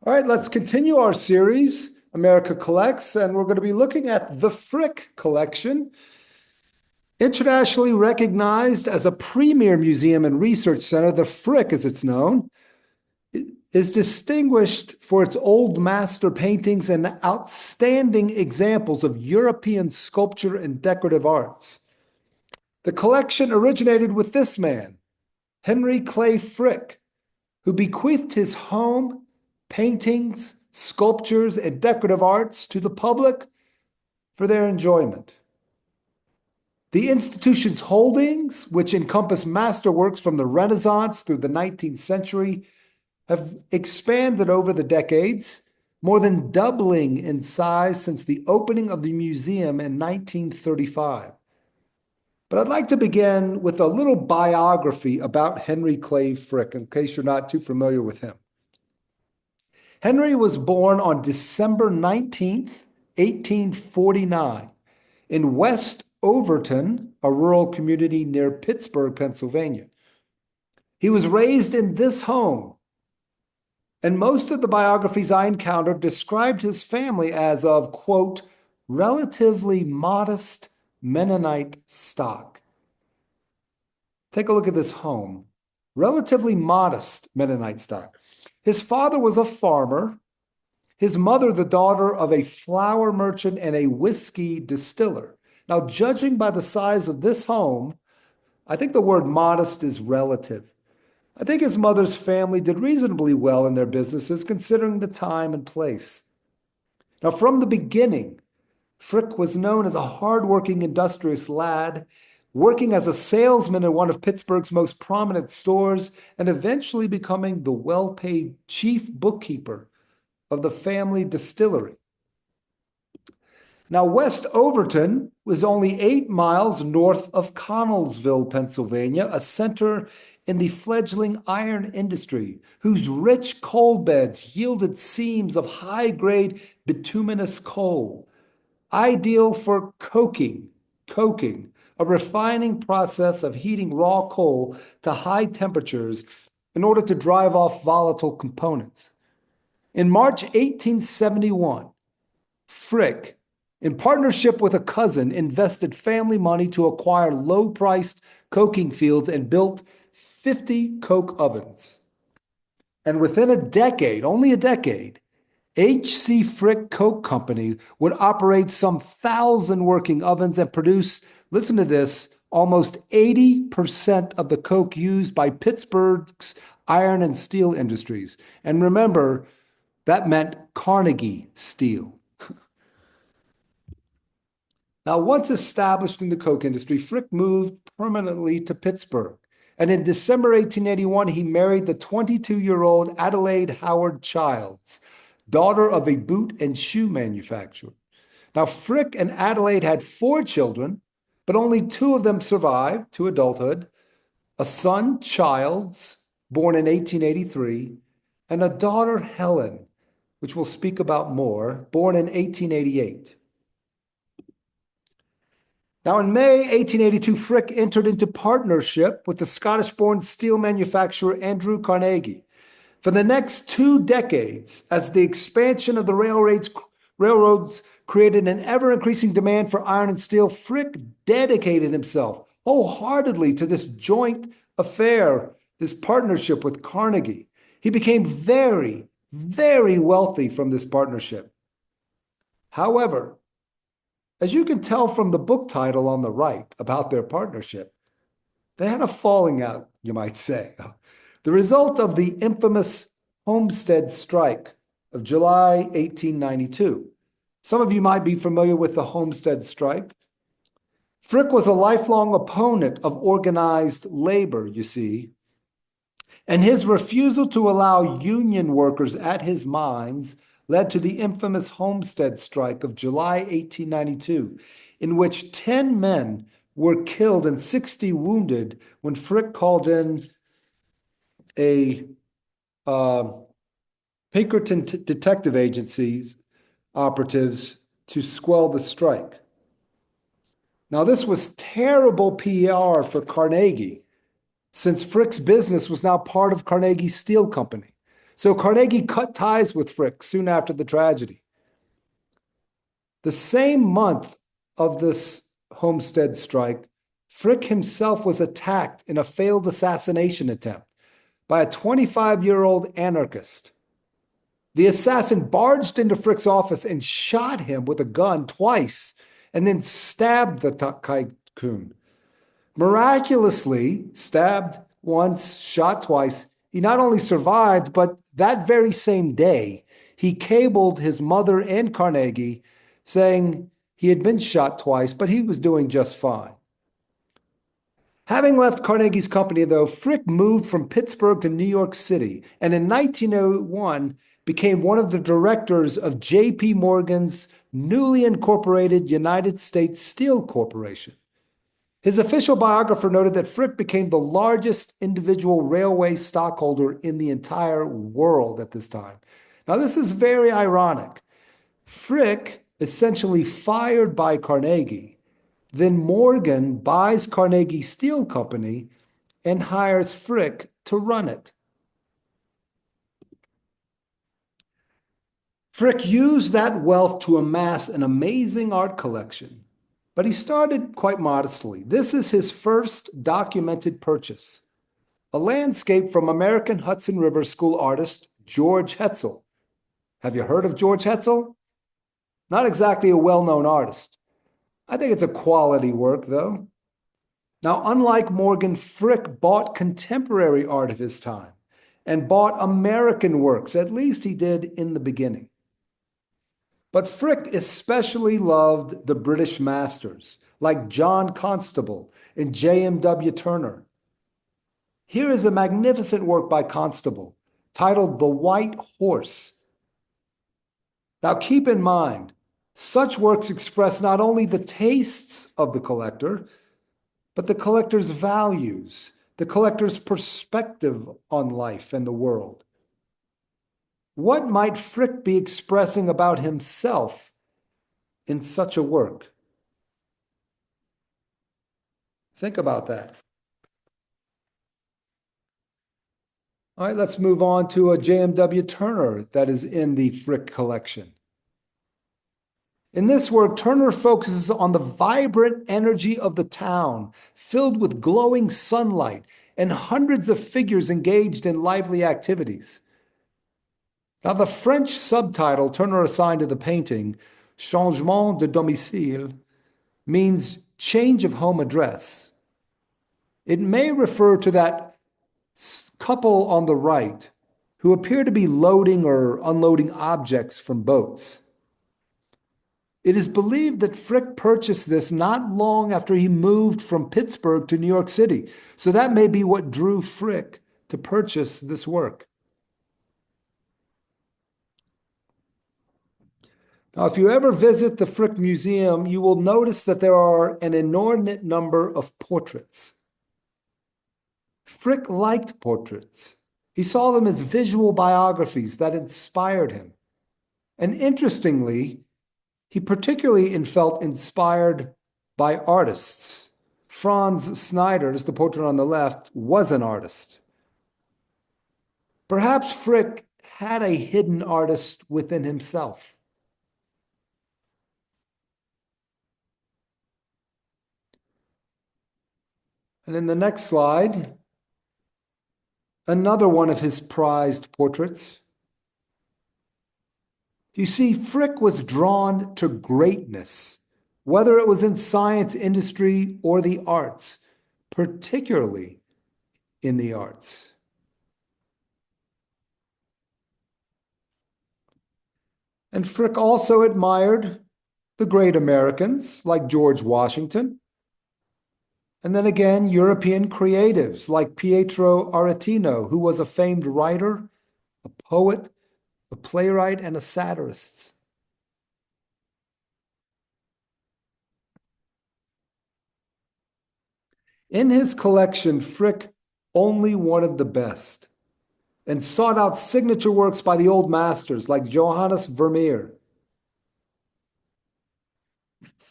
All right, let's continue our series, America Collects, and we're going to be looking at the Frick Collection. Internationally recognized as a premier museum and research center, the Frick, as it's known, is distinguished for its old master paintings and outstanding examples of European sculpture and decorative arts. The collection originated with this man, Henry Clay Frick, who bequeathed his home, paintings, sculptures, and decorative arts to the public for their enjoyment. The institution's holdings, which encompass masterworks from the Renaissance through the 19th century, have expanded over the decades, more than doubling in size since the opening of the museum in 1935. But I'd like to begin with a little biography about Henry Clay Frick, in case you're not too familiar with him. Henry was born on December 19th, 1849, in West Overton, a rural community near Pittsburgh, Pennsylvania. He was raised in this home, and most of the biographies I encountered described his family as of, quote, relatively modest Mennonite stock. Take a look at this home. Relatively modest Mennonite stock. His father was a farmer, his mother the daughter of a flour merchant and a whiskey distiller. Now, judging by the size of this home, I think the word modest is relative. I think his mother's family did reasonably well in their businesses considering the time and place. Now, from the beginning, Frick was known as a hardworking, industrious lad, working as a salesman in one of Pittsburgh's most prominent stores and eventually becoming the well-paid chief bookkeeper of the family distillery. Now, West Overton was only 8 miles north of Connellsville, Pennsylvania, a center in the fledgling iron industry, whose rich coal beds yielded seams of high-grade bituminous coal, ideal for coking, a refining process of heating raw coal to high temperatures in order to drive off volatile components. In March 1871, Frick, in partnership with a cousin, invested family money to acquire low-priced coking fields and built 50 coke ovens. And within a decade, only a decade, H.C. Frick Coke Company would operate some 1,000 working ovens and produce, listen to this, almost 80% of the coke used by Pittsburgh's iron and steel industries. And remember, that meant Carnegie steel. Now, once established in the coke industry, Frick moved permanently to Pittsburgh. And in December 1881, he married the 22-year-old Adelaide Howard Childs, daughter of a boot and shoe manufacturer. Now, Frick and Adelaide had 4 children, but only 2 of them survived to adulthood: a son, Childs, born in 1883, and a daughter, Helen, which we'll speak about more, born in 1888. Now, in May 1882, Frick entered into partnership with the Scottish-born steel manufacturer Andrew Carnegie. For the next 2 decades, as the expansion of the railroads created an ever-increasing demand for iron and steel, Frick dedicated himself wholeheartedly to this joint affair, this partnership with Carnegie. He became very, very wealthy from this partnership. However, as you can tell from the book title on the right about their partnership, they had a falling out, you might say. The result of the infamous Homestead Strike of July 1892. Some of you might be familiar with the Homestead Strike. Frick was a lifelong opponent of organized labor, you see, and his refusal to allow union workers at his mines led to the infamous Homestead Strike of July 1892, in which 10 men were killed and 60 wounded when Frick called in a Pinkerton Detective Agency's operatives to quell the strike. Now, this was terrible PR for Carnegie, since Frick's business was now part of Carnegie Steel Company. So Carnegie cut ties with Frick soon after the tragedy. The same month of this Homestead strike, Frick himself was attacked in a failed assassination attempt by a 25-year-old anarchist. The assassin barged into Frick's office and shot him with a gun twice and then stabbed the tycoon. Miraculously, stabbed once, shot twice, he not only survived, but that very same day, he cabled his mother and Carnegie saying he had been shot twice, but he was doing just fine. Having left Carnegie's company, though, Frick moved from Pittsburgh to New York City, and in 1901 became one of the directors of J.P. Morgan's newly incorporated United States Steel Corporation. His official biographer noted that Frick became the largest individual railway stockholder in the entire world at this time. Now, this is very ironic. Frick, essentially fired by Carnegie, then Morgan buys Carnegie Steel Company and hires Frick to run it. Frick used that wealth to amass an amazing art collection, but he started quite modestly. This is his first documented purchase, a landscape from American Hudson River School artist George Hetzel. Have you heard of George Hetzel? Not exactly a well-known artist. I think it's a quality work, though. Now, unlike Morgan, Frick bought contemporary art of his time and bought American works, at least he did in the beginning. But Frick especially loved the British masters, like John Constable and J.M.W. Turner. Here is a magnificent work by Constable titled The White Horse. Now, keep in mind, such works express not only the tastes of the collector, but the collector's values, the collector's perspective on life and the world. What might Frick be expressing about himself in such a work? Think about that. All right, let's move on to a J.M.W. Turner that is in the Frick collection. In this work, Turner focuses on the vibrant energy of the town, filled with glowing sunlight and hundreds of figures engaged in lively activities. Now, the French subtitle Turner assigned to the painting, Changement de domicile, means change of home address. It may refer to that couple on the right who appear to be loading or unloading objects from boats. It is believed that Frick purchased this not long after he moved from Pittsburgh to New York City. So that may be what drew Frick to purchase this work. Now, if you ever visit the Frick Museum, you will notice that there are an inordinate number of portraits. Frick liked portraits. He saw them as visual biographies that inspired him. And interestingly, he particularly felt inspired by artists. Franz Snyder, the portrait on the left, was an artist. Perhaps Frick had a hidden artist within himself. And in the next slide, another one of his prized portraits. You see, Frick was drawn to greatness, whether it was in science, industry, or the arts, particularly in the arts. And Frick also admired the great Americans like George Washington, and then again, European creatives like Pietro Aretino, who was a famed writer, a poet, a playwright, and a satirist. In his collection, Frick only wanted the best and sought out signature works by the old masters like Johannes Vermeer.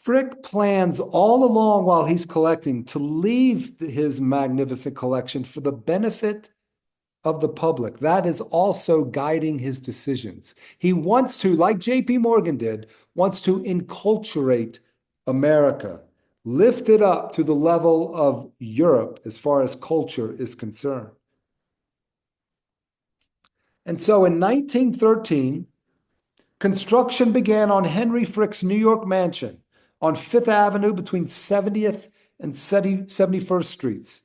Frick plans all along while he's collecting to leave his magnificent collection for the benefit of the public. That is also guiding his decisions. He wants to, like J.P. Morgan did, wants to enculturate America, lift it up to the level of Europe as far as culture is concerned. And so in 1913, construction began on Henry Frick's New York mansion on Fifth Avenue between 70th and 71st Streets.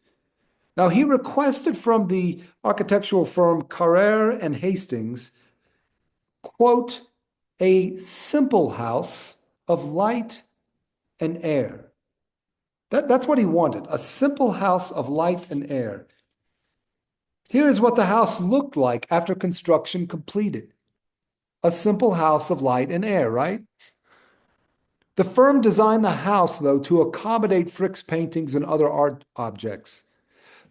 Now, he requested from the architectural firm Carrere and Hastings, quote, a simple house of light and air. That's what he wanted, a simple house of light and air. Here is what the house looked like after construction completed. A simple house of light and air, right? The firm designed the house, though, to accommodate Frick's paintings and other art objects.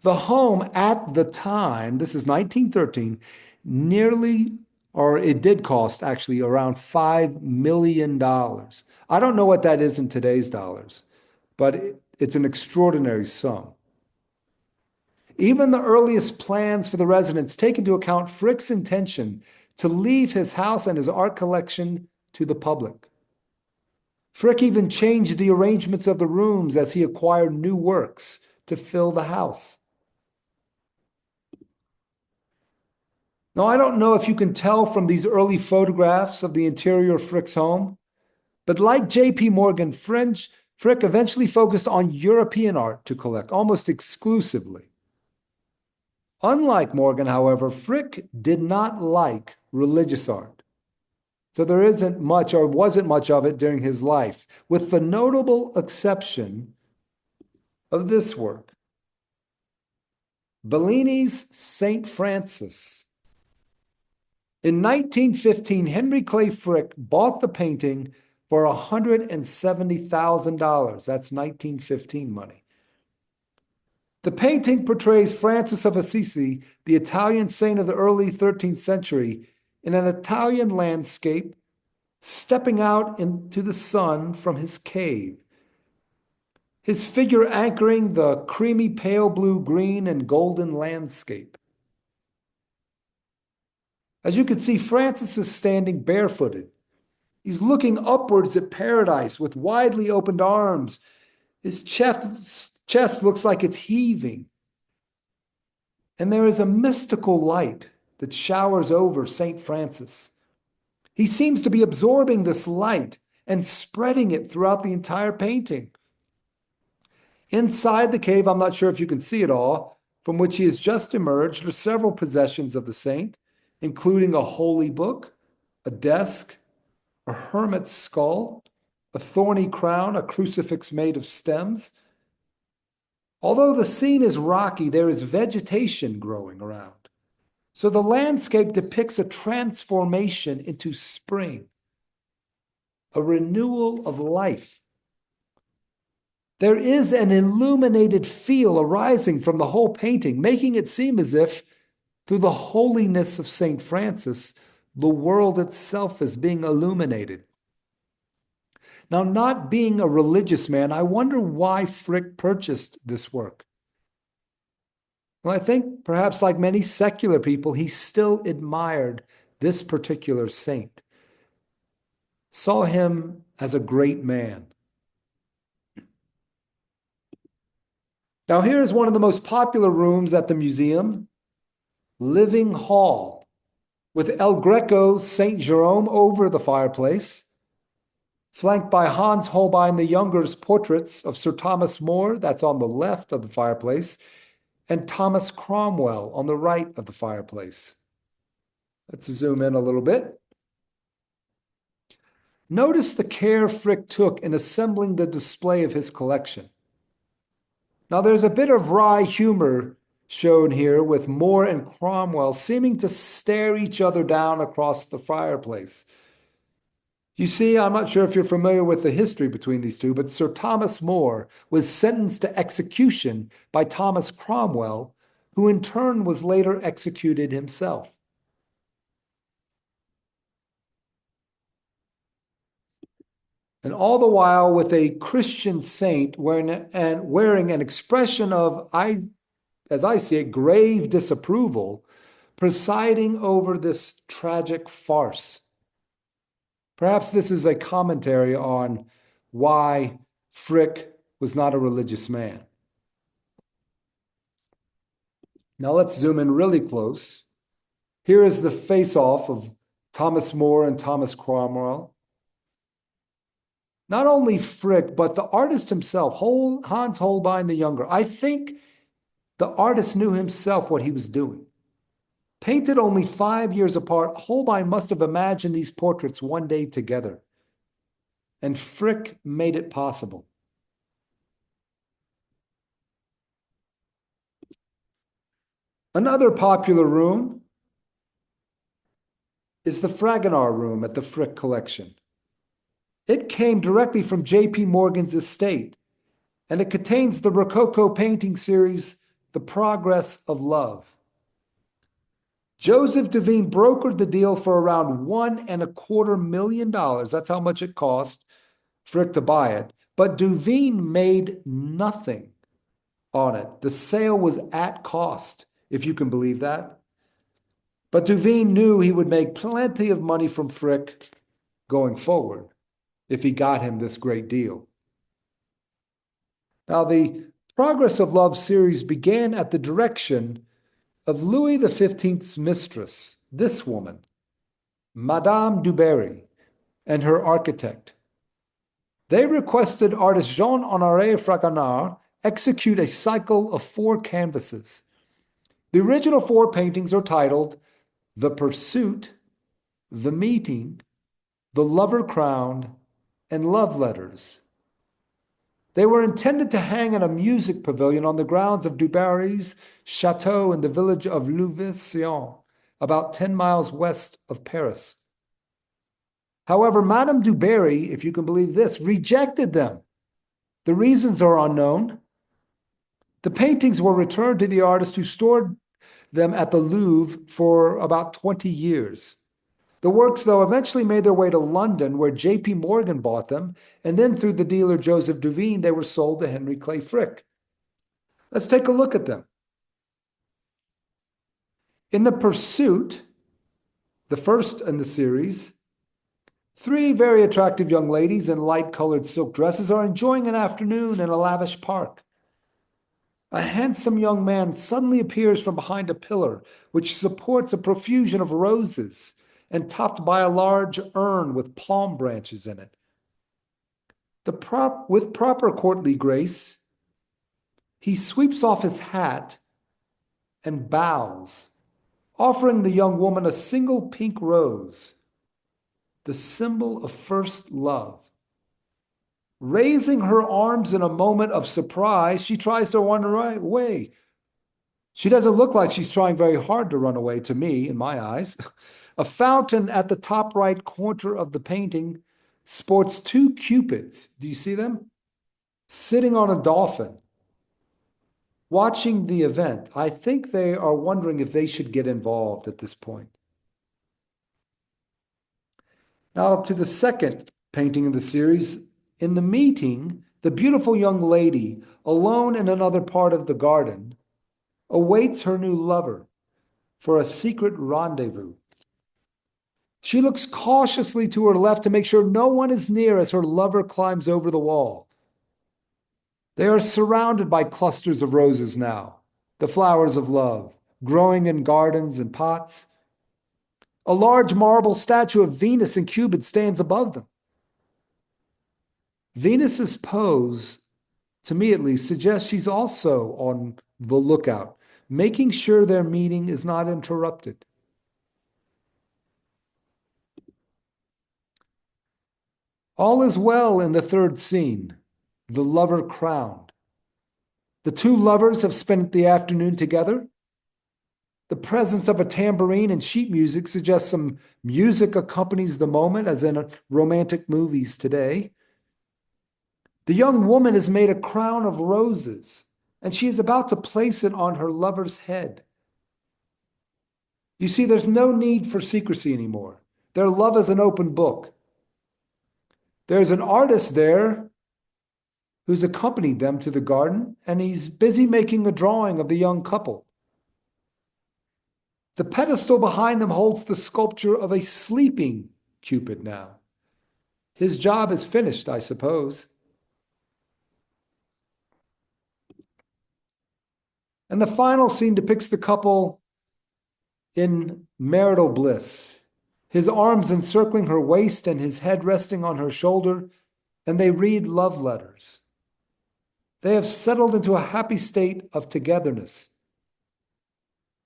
The home at the time, this is 1913, it did cost actually around $5 million. I don't know what that is in today's dollars, but it's an extraordinary sum. Even the earliest plans for the residence take into account Frick's intention to leave his house and his art collection to the public. Frick even changed the arrangements of the rooms as he acquired new works to fill the house. Now, I don't know if you can tell from these early photographs of the interior of Frick's home, but like J.P. Morgan, Frick eventually focused on European art to collect, almost exclusively. Unlike Morgan, however, Frick did not like religious art. So there isn't much or wasn't much of it during his life, with the notable exception of this work. Bellini's St. Francis. In 1915, Henry Clay Frick bought the painting for $170,000. That's 1915 money. The painting portrays Francis of Assisi, the Italian saint of the early 13th century, in an Italian landscape, stepping out into the sun from his cave. His figure anchoring the creamy pale blue, green, and golden landscape. As you can see, Francis is standing barefooted. He's looking upwards at paradise with widely opened arms. His chest looks like it's heaving. And there is a mystical light that showers over St. Francis. He seems to be absorbing this light and spreading it throughout the entire painting. Inside the cave, I'm not sure if you can see it all, from which he has just emerged, are several possessions of the saint, including a holy book, a desk, a hermit's skull, a thorny crown, a crucifix made of stems. Although the scene is rocky, there is vegetation growing around. So the landscape depicts a transformation into spring, a renewal of life. There is an illuminated feel arising from the whole painting, making it seem as if, through the holiness of St. Francis, the world itself is being illuminated. Now, not being a religious man, I wonder why Frick purchased this work. Well, I think perhaps like many secular people, he still admired this particular saint, saw him as a great man. Now, here is one of the most popular rooms at the museum, Living Hall, with El Greco's St. Jerome over the fireplace, flanked by Hans Holbein the Younger's portraits of Sir Thomas More, that's on the left of the fireplace, and Thomas Cromwell on the right of the fireplace. Let's zoom in a little bit. Notice the care Frick took in assembling the display of his collection. Now, there's a bit of wry humor shown here with More and Cromwell seeming to stare each other down across the fireplace. You see, I'm not sure if you're familiar with the history between these two, but Sir Thomas More was sentenced to execution by Thomas Cromwell, who in turn was later executed himself. And all the while with a Christian saint wearing an expression of, as I see it, grave disapproval, presiding over this tragic farce. Perhaps this is a commentary on why Frick was not a religious man. Now let's zoom in really close. Here is the face-off of Thomas More and Thomas Cromwell. Not only Frick, but the artist himself, Hans Holbein the Younger. I think the artist knew himself what he was doing. Painted only 5 years apart, Holbein must have imagined these portraits one day together. And Frick made it possible. Another popular room is the Fragonard room at the Frick collection. It came directly from J.P. Morgan's estate, and it contains the Rococo painting series, The Progress of Love. Joseph Devine brokered the deal for around $1.25 million. That's how much it cost Frick to buy it. But Devine made nothing on it. The sale was at cost, if you can believe that. But Devine knew he would make plenty of money from Frick going forward if he got him this great deal. Now, the Progress of Love series began at the direction of Louis XV's mistress, this woman, Madame du Barry, and her architect. They requested artist Jean-Honoré Fragonard execute a cycle of 4 canvases. The original 4 paintings are titled The Pursuit, The Meeting, The Lover Crowned, and Love Letters. They were intended to hang in a music pavilion on the grounds of du Barry's chateau in the village of Louveciennes, about 10 miles west of Paris. However, Madame du Barry, if you can believe this, rejected them. The reasons are unknown. The paintings were returned to the artist who stored them at the Louvre for about 20 years. The works, though, eventually made their way to London, where J.P. Morgan bought them, and then through the dealer Joseph Devine, they were sold to Henry Clay Frick. Let's take a look at them. In The Pursuit, the first in the series, 3 very attractive young ladies in light-colored silk dresses are enjoying an afternoon in a lavish park. A handsome young man suddenly appears from behind a pillar, which supports a profusion of roses and topped by a large urn with palm branches in it. With proper courtly grace, he sweeps off his hat and bows, offering the young woman a single pink rose, the symbol of first love. Raising her arms in a moment of surprise, she tries to run away. She doesn't look like she's trying very hard to run away, to me, in my eyes. A fountain at the top right corner of the painting sports 2 cupids. Do you see them? Sitting on a dolphin, watching the event. I think they are wondering if they should get involved at this point. Now to the second painting in the series. In the meeting, the beautiful young lady, alone in another part of the garden, awaits her new lover for a secret rendezvous. She looks cautiously to her left to make sure no one is near as her lover climbs over the wall. They are surrounded by clusters of roses now, the flowers of love, growing in gardens and pots. A large marble statue of Venus and Cupid stands above them. Venus's pose, to me at least, suggests she's also on the lookout, making sure their meeting is not interrupted. All is well in the third scene, the lover crowned. The 2 lovers have spent the afternoon together. The presence of a tambourine and sheet music suggests some music accompanies the moment, as in romantic movies today. The young woman has made a crown of roses, and she is about to place it on her lover's head. You see, there's no need for secrecy anymore. Their love is an open book. There's an artist there who's accompanied them to the garden, and he's busy making a drawing of the young couple. The pedestal behind them holds the sculpture of a sleeping Cupid now. His job is finished, I suppose. And the final scene depicts the couple in marital bliss, his arms encircling her waist and his head resting on her shoulder, and they read love letters. They have settled into a happy state of togetherness.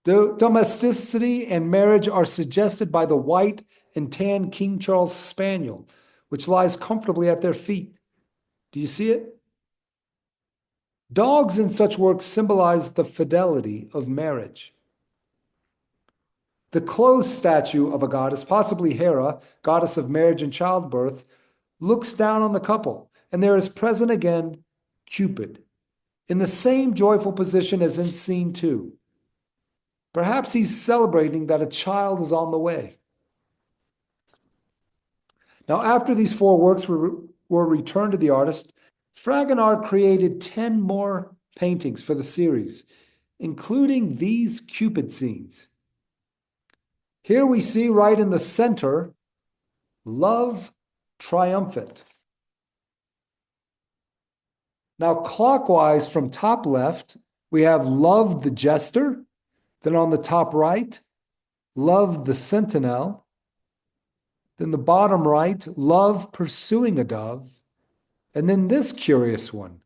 Domesticity and marriage are suggested by the white and tan King Charles Spaniel, which lies comfortably at their feet. Do you see it? Dogs in such works symbolize the fidelity of marriage. The clothed statue of a goddess, possibly Hera, goddess of marriage and childbirth, looks down on the couple, and there is present again Cupid, in the same joyful position as in scene 2. Perhaps he's celebrating that a child is on the way. Now, after these 4 works were returned to the artist, Fragonard created 10 more paintings for the series, including these Cupid scenes. Here we see right in the center, love triumphant. Now, clockwise from top left, we have love the jester. Then on the top right, love the sentinel. Then the bottom right, love pursuing a dove. And then this curious one,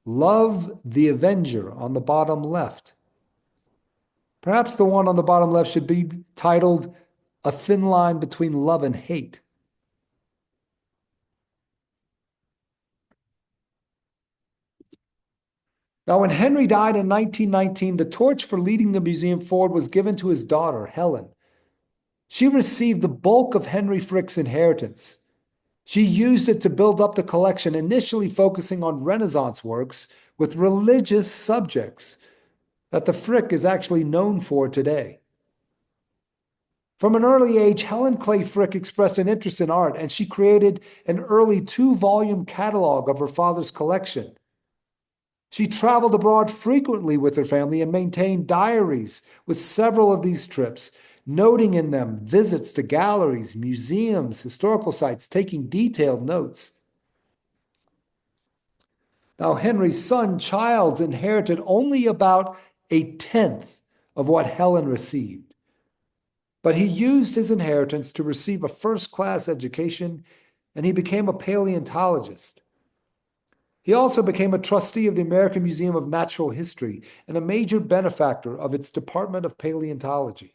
love the avenger on the bottom left. Perhaps the one on the bottom left should be titled A Thin Line Between Love and Hate. Now, when Henry died in 1919, the torch for leading the museum forward was given to his daughter, Helen. She received the bulk of Henry Frick's inheritance. She used it to build up the collection, initially focusing on Renaissance works with religious subjects that the Frick is actually known for today. From an early age, Helen Clay Frick expressed an interest in art, and she created an early 2-volume catalog of her father's collection. She traveled abroad frequently with her family and maintained diaries with several of these trips, noting in them visits to galleries, museums, historical sites, taking detailed notes. Now, Henry's son, Childs, inherited only about 1/10 of what Helen received. But he used his inheritance to receive a first-class education, and he became a paleontologist. He also became a trustee of the American Museum of Natural History and a major benefactor of its Department of Paleontology.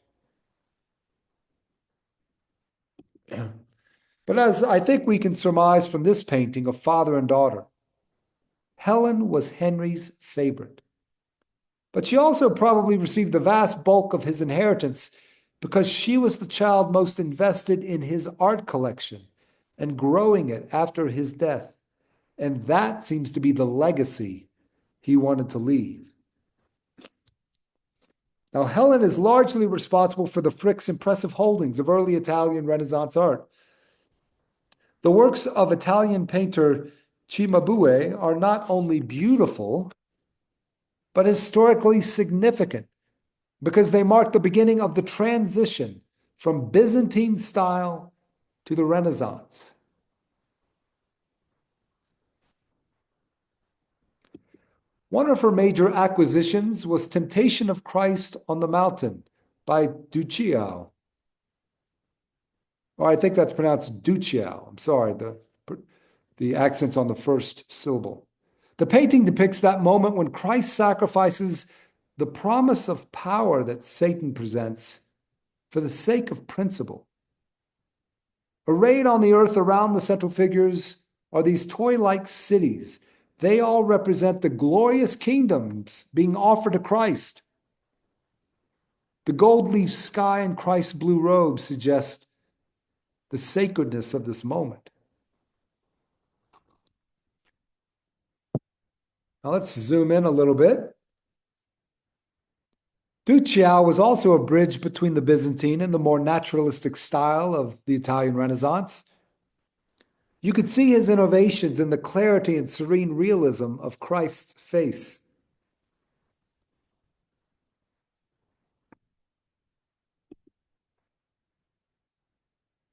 But as I think we can surmise from this painting of father and daughter, Helen was Henry's favorite. But she also probably received the vast bulk of his inheritance because she was the child most invested in his art collection and growing it after his death. And that seems to be the legacy he wanted to leave. Now, Helen is largely responsible for the Frick's impressive holdings of early Italian Renaissance art. The works of Italian painter Cimabue are not only beautiful, but historically significant because they mark the beginning of the transition from Byzantine style to the Renaissance. One of her major acquisitions was Temptation of Christ on the Mountain by Duccio. Or I think that's pronounced Duccio. I'm sorry, the accent's on the first syllable. The painting depicts that moment when Christ sacrifices the promise of power that Satan presents for the sake of principle. Arrayed on the earth around the central figures are these toy-like cities. They all represent the glorious kingdoms being offered to Christ. The gold-leaf sky and Christ's blue robe suggest the sacredness of this moment. Now let's zoom in a little bit. Duccio was also a bridge between the Byzantine and the more naturalistic style of the Italian Renaissance. You could see his innovations in the clarity and serene realism of Christ's face.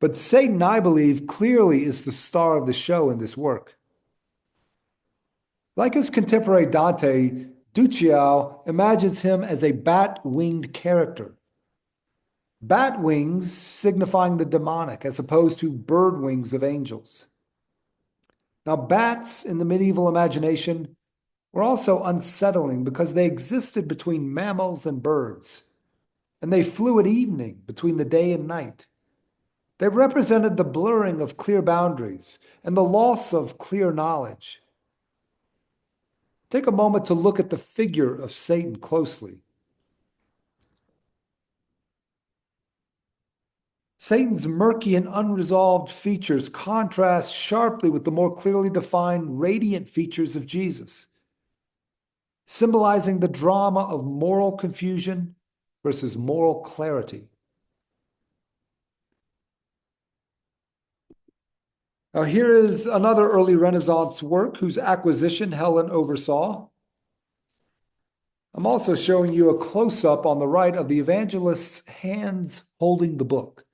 But Satan, I believe, clearly is the star of the show in this work. Like his contemporary Dante, Duccio imagines him as a bat-winged character. Bat wings signifying the demonic as opposed to bird wings of angels. Now, bats in the medieval imagination were also unsettling because they existed between mammals and birds, and they flew at evening between the day and night. They represented the blurring of clear boundaries and the loss of clear knowledge. Take a moment to look at the figure of Satan closely. Satan's murky and unresolved features contrast sharply with the more clearly defined, radiant features of Jesus, symbolizing the drama of moral confusion versus moral clarity. Now, here is another early Renaissance work whose acquisition Helen oversaw. I'm also showing you a close-up on the right of the evangelist's hands holding the book.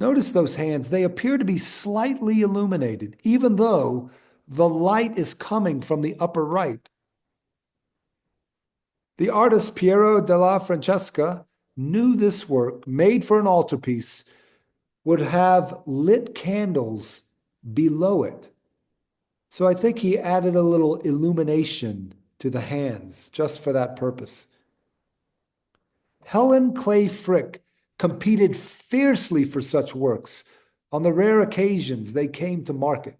Notice those hands. They appear to be slightly illuminated, even though the light is coming from the upper right. The artist Piero della Francesca knew this work, made for an altarpiece, would have lit candles below it. So I think he added a little illumination to the hands just for that purpose. Helen Clay Frick competed fiercely for such works on the rare occasions they came to market.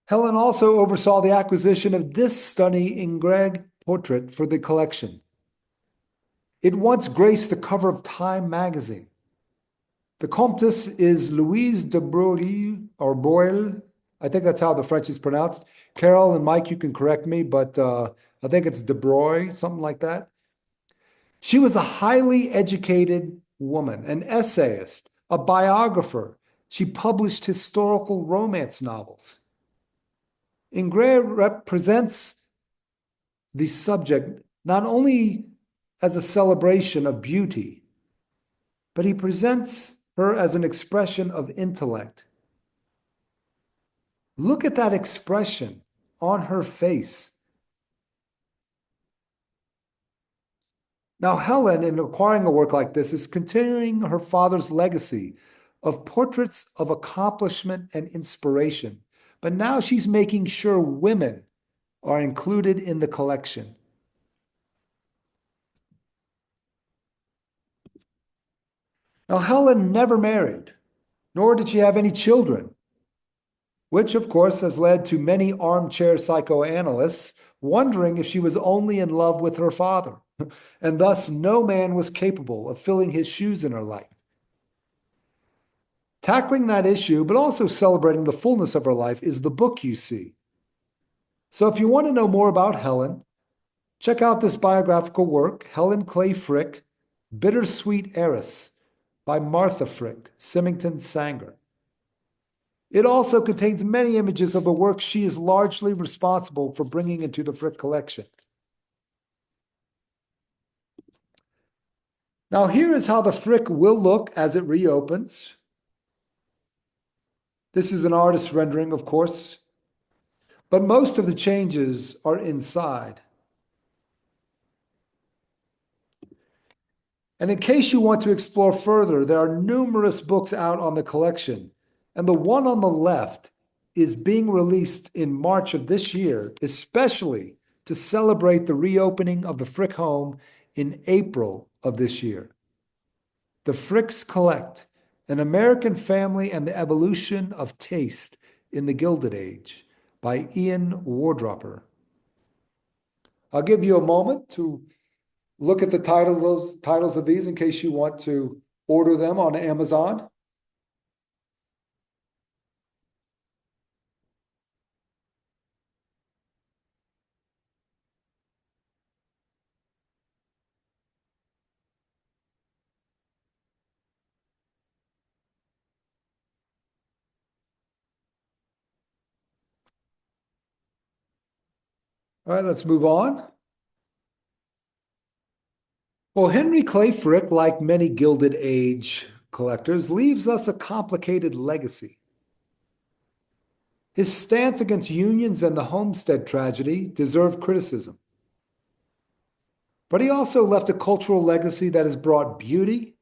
Helen also oversaw the acquisition of this stunning Ingres portrait for the collection. It once graced the cover of Time magazine. The Comtesse is Louise de Broglie, or Boyle. I think that's how the French is pronounced. Carol and Mike, you can correct me, but I think it's de Broglie, something like that. She was a highly educated woman, an essayist, a biographer. She published historical romance novels. Ingres represents the subject not only as a celebration of beauty, but he presents her as an expression of intellect. Look at that expression on her face. Now, Helen, in acquiring a work like this, is continuing her father's legacy of portraits of accomplishment and inspiration. But now she's making sure women are included in the collection. Now, Helen never married, nor did she have any children, which, of course, has led to many armchair psychoanalysts wondering if she was only in love with her father, and thus no man was capable of filling his shoes in her life. Tackling that issue, but also celebrating the fullness of her life, is the book you see. So if you want to know more about Helen, check out this biographical work, Helen Clay Frick, Bittersweet Heiress, by Martha Frick, Symington Sanger. It also contains many images of the work she is largely responsible for bringing into the Frick collection. Now, here is how the Frick will look as it reopens. This is an artist's rendering, of course, but most of the changes are inside. And in case you want to explore further, there are numerous books out on the collection. And the one on the left is being released in March of this year, especially to celebrate the reopening of the Frick home in April of this year. The Fricks Collect, An American Family and the Evolution of Taste in the Gilded Age by Ian Wardropper. I'll give you a moment to look at the titles of these in case you want to order them on Amazon. All right, let's move on. Well, Henry Clay Frick, like many Gilded Age collectors, leaves us a complicated legacy. His stance against unions and the Homestead tragedy deserved criticism. But he also left a cultural legacy that has brought beauty,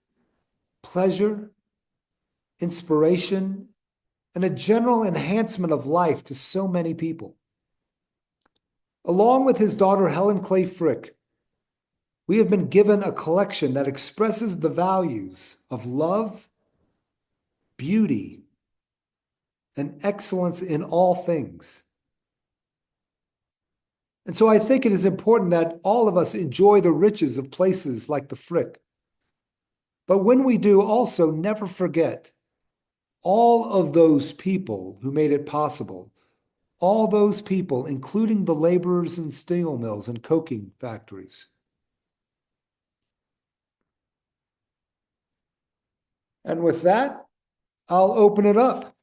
pleasure, inspiration, and a general enhancement of life to so many people. Along with his daughter Helen Clay Frick, we have been given a collection that expresses the values of love, beauty, and excellence in all things. And so I think it is important that all of us enjoy the riches of places like the Frick. But when we do, also never forget all of those people who made it possible, all those people, including the laborers in steel mills and coking factories. And with that, I'll open it up.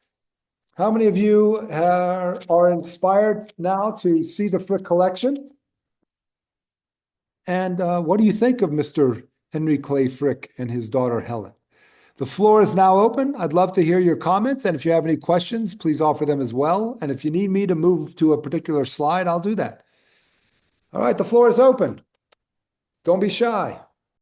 How many of you are inspired now to see the Frick collection? And what do you think of Mr. Henry Clay Frick and his daughter Helen? The floor is now open. I'd love to hear your comments. And if you have any questions, please offer them as well. And if you need me to move to a particular slide, I'll do that. All right, the floor is open. Don't be shy.